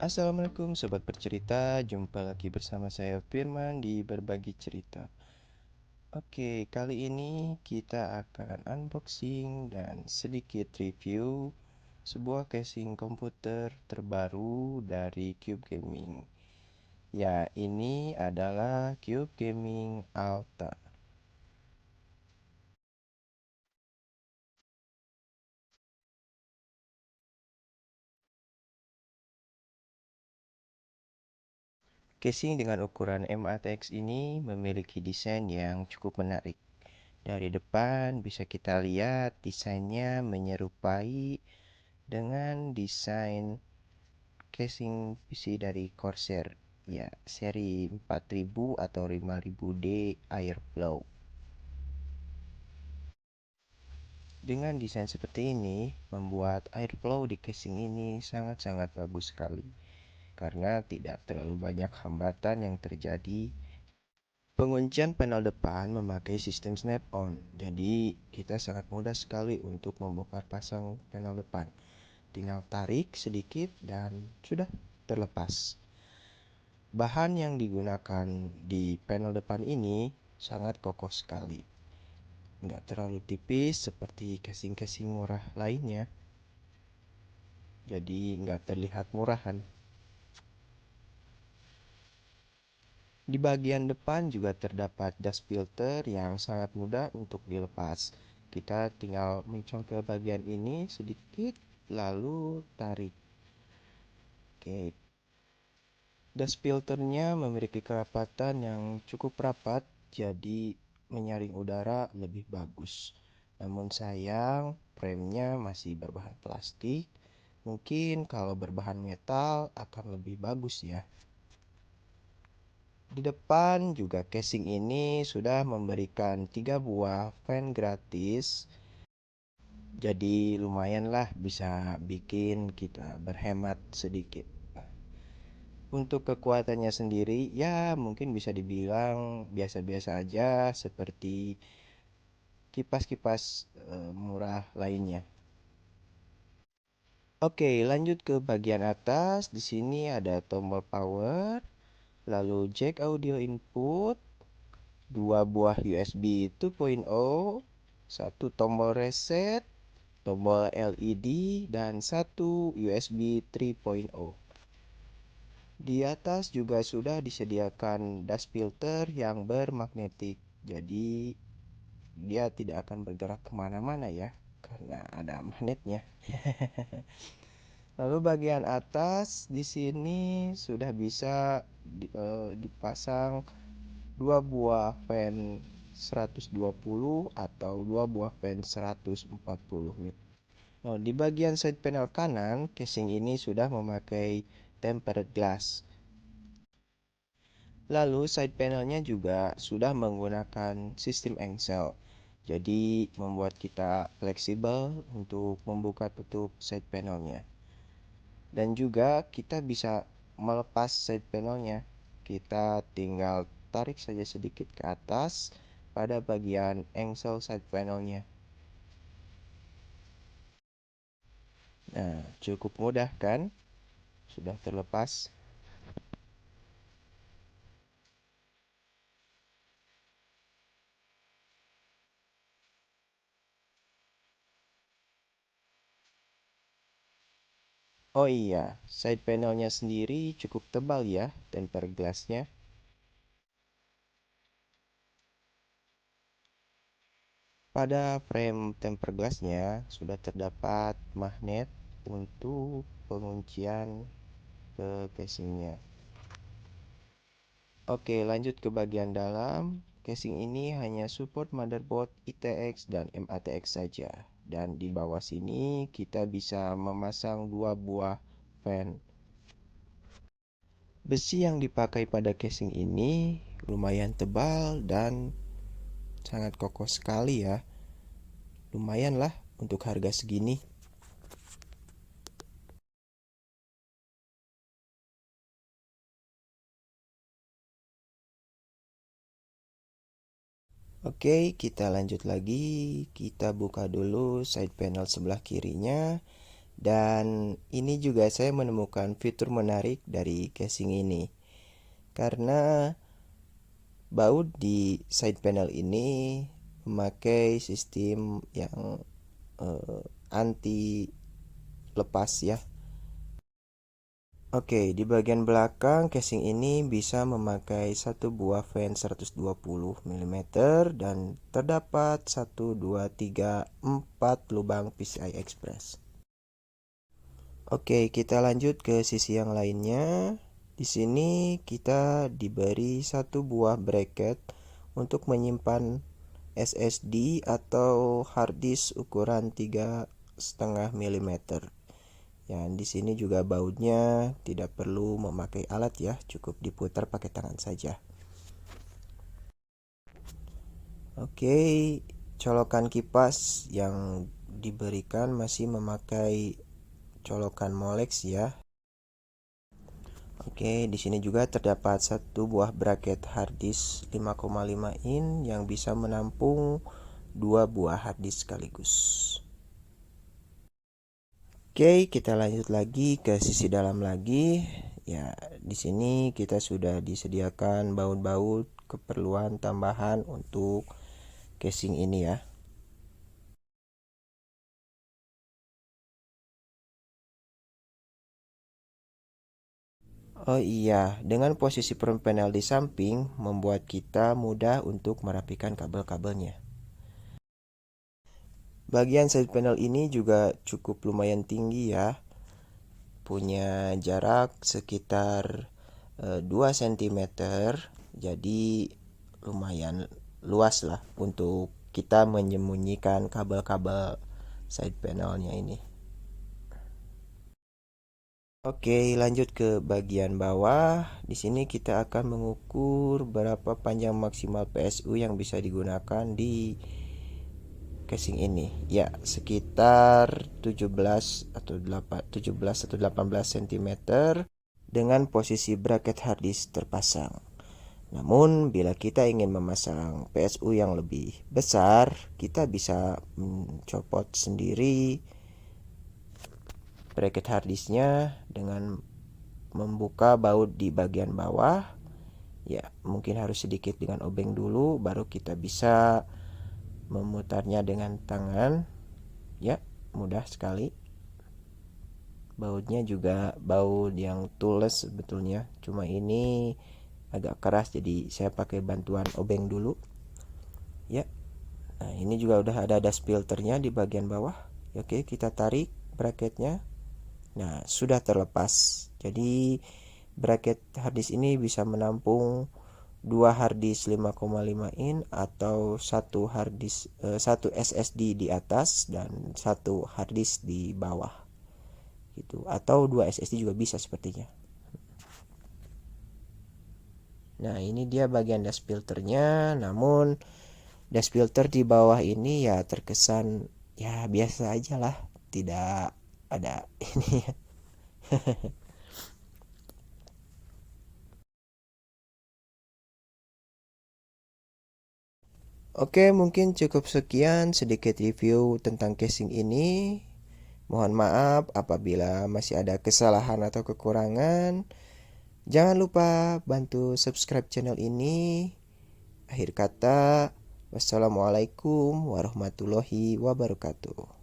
Assalamualaikum sobat bercerita, jumpa lagi bersama saya Firman di Berbagi Cerita. Oke, kali ini kita akan unboxing dan sedikit review sebuah casing komputer terbaru dari Cube Gaming. Ya, ini adalah Cube Gaming Alta. Casing dengan ukuran MATX ini memiliki desain yang cukup menarik. Dari depan bisa kita lihat desainnya menyerupai dengan desain casing PC dari Corsair, ya, seri 4000 atau 5000D Airflow. Dengan desain seperti ini membuat Airflow di casing ini sangat-sangat bagus sekali karena tidak terlalu banyak hambatan yang terjadi. Penguncian panel depan memakai sistem snap-on, jadi kita sangat mudah sekali untuk membongkar pasang panel depan. Tinggal tarik sedikit dan sudah terlepas. Bahan yang digunakan di panel depan ini sangat kokoh sekali. Nggak terlalu tipis seperti casing-casing murah lainnya. Jadi nggak terlihat murahan. Di bagian depan juga terdapat dust filter yang sangat mudah untuk dilepas. Kita tinggal mencongkel bagian ini sedikit lalu tarik. Oke, dust filternya memiliki kerapatan yang cukup rapat, jadi menyaring udara lebih bagus. Namun sayang, framenya masih berbahan plastik. Mungkin kalau berbahan metal akan lebih bagus ya. Di depan juga casing ini sudah memberikan 3 buah fan gratis. Jadi lumayanlah bisa bikin kita berhemat sedikit. Untuk kekuatannya sendiri, ya mungkin bisa dibilang biasa-biasa aja seperti kipas-kipas murah lainnya. Oke, lanjut ke bagian atas. Di sini ada tombol power, lalu jack audio input, dua buah USB 2.0, satu tombol reset, tombol LED, dan satu USB 3.0. Di atas juga sudah disediakan dust filter yang bermagnetik, jadi dia tidak akan bergerak kemana-mana ya, karena ada magnetnya. Lalu bagian atas di sini sudah bisa dipasang dua buah fan 120 atau dua buah fan 140 watt. Oh, di bagian side panel kanan, casing ini sudah memakai tempered glass. Lalu side panelnya juga sudah menggunakan sistem engsel. Jadi membuat kita fleksibel untuk membuka tutup side panelnya. Dan juga kita bisa melepas side panelnya. Kita tinggal tarik saja sedikit ke atas pada bagian engsel side panelnya. Nah, cukup mudah kan? Sudah terlepas. Oh iya, side panelnya sendiri cukup tebal ya, tempered glassnya. Pada frame tempered glassnya sudah terdapat magnet untuk penguncian ke casingnya. Oke, lanjut ke bagian dalam. Casing ini hanya support motherboard ITX dan MATX saja. Dan di bawah sini kita bisa memasang dua buah fan. Besi yang dipakai pada casing ini lumayan tebal dan sangat kokoh sekali ya. Lumayan lah untuk harga segini. Oke, kita lanjut lagi. Kita buka dulu side panel sebelah kirinya. Dan ini juga saya menemukan fitur menarik dari casing ini. Karena baut di side panel ini memakai sistem yang anti lepas ya. Oke, di bagian belakang casing ini bisa memakai satu buah fan 120 mm dan terdapat 1, 2, 3, 4 lubang PCI Express. Oke, kita lanjut ke sisi yang lainnya. Di sini kita diberi satu buah bracket untuk menyimpan SSD atau hard disk ukuran 3,5 mm. Ya, di sini juga bautnya tidak perlu memakai alat ya, cukup diputar pakai tangan saja. Oke, colokan kipas yang diberikan masih memakai colokan Molex ya. Oke, di sini juga terdapat satu buah bracket hard disk 5,5 in yang bisa menampung dua buah hard disk sekaligus. Oke, kita lanjut lagi ke sisi dalam lagi. Ya, di sini kita sudah disediakan baut-baut keperluan tambahan untuk casing ini ya. Oh iya, dengan posisi front panel di samping membuat kita mudah untuk merapikan kabel-kabelnya. Bagian side panel ini juga cukup lumayan tinggi ya. Punya jarak sekitar 2 cm. Jadi lumayan luas lah untuk kita menyembunyikan kabel-kabel side panelnya ini. Oke, lanjut ke bagian bawah. Di sini kita akan mengukur berapa panjang maksimal PSU yang bisa digunakan di casing ini. Ya, sekitar 17 atau 18 cm dengan posisi bracket hard disk terpasang. Namun, bila kita ingin memasang PSU yang lebih besar, kita bisa mencopot sendiri bracket hard disknya dengan membuka baut di bagian bawah. Ya, mungkin harus sedikit dengan obeng dulu, baru kita bisa memutarnya dengan tangan. Ya, mudah sekali. Bautnya juga baut yang toolless sebetulnya, cuma ini agak keras jadi saya pakai bantuan obeng dulu ya. Nah, ini juga udah ada dust filternya di bagian bawah. Oke, kita tarik bracketnya. Nah, sudah terlepas. Jadi bracket harddisk ini bisa menampung dua harddisk 5,5 in atau satu SSD di atas dan satu harddisk di bawah gitu, atau dua SSD juga bisa sepertinya. Nah, ini dia bagian dust filternya. Namun dust filter di bawah ini ya terkesan ya biasa aja lah, tidak ada ini ya. Oke, mungkin cukup sekian sedikit review tentang casing ini. Mohon maaf apabila masih ada kesalahan atau kekurangan. Jangan lupa bantu subscribe channel ini. Akhir kata, wassalamualaikum warahmatullahi wabarakatuh.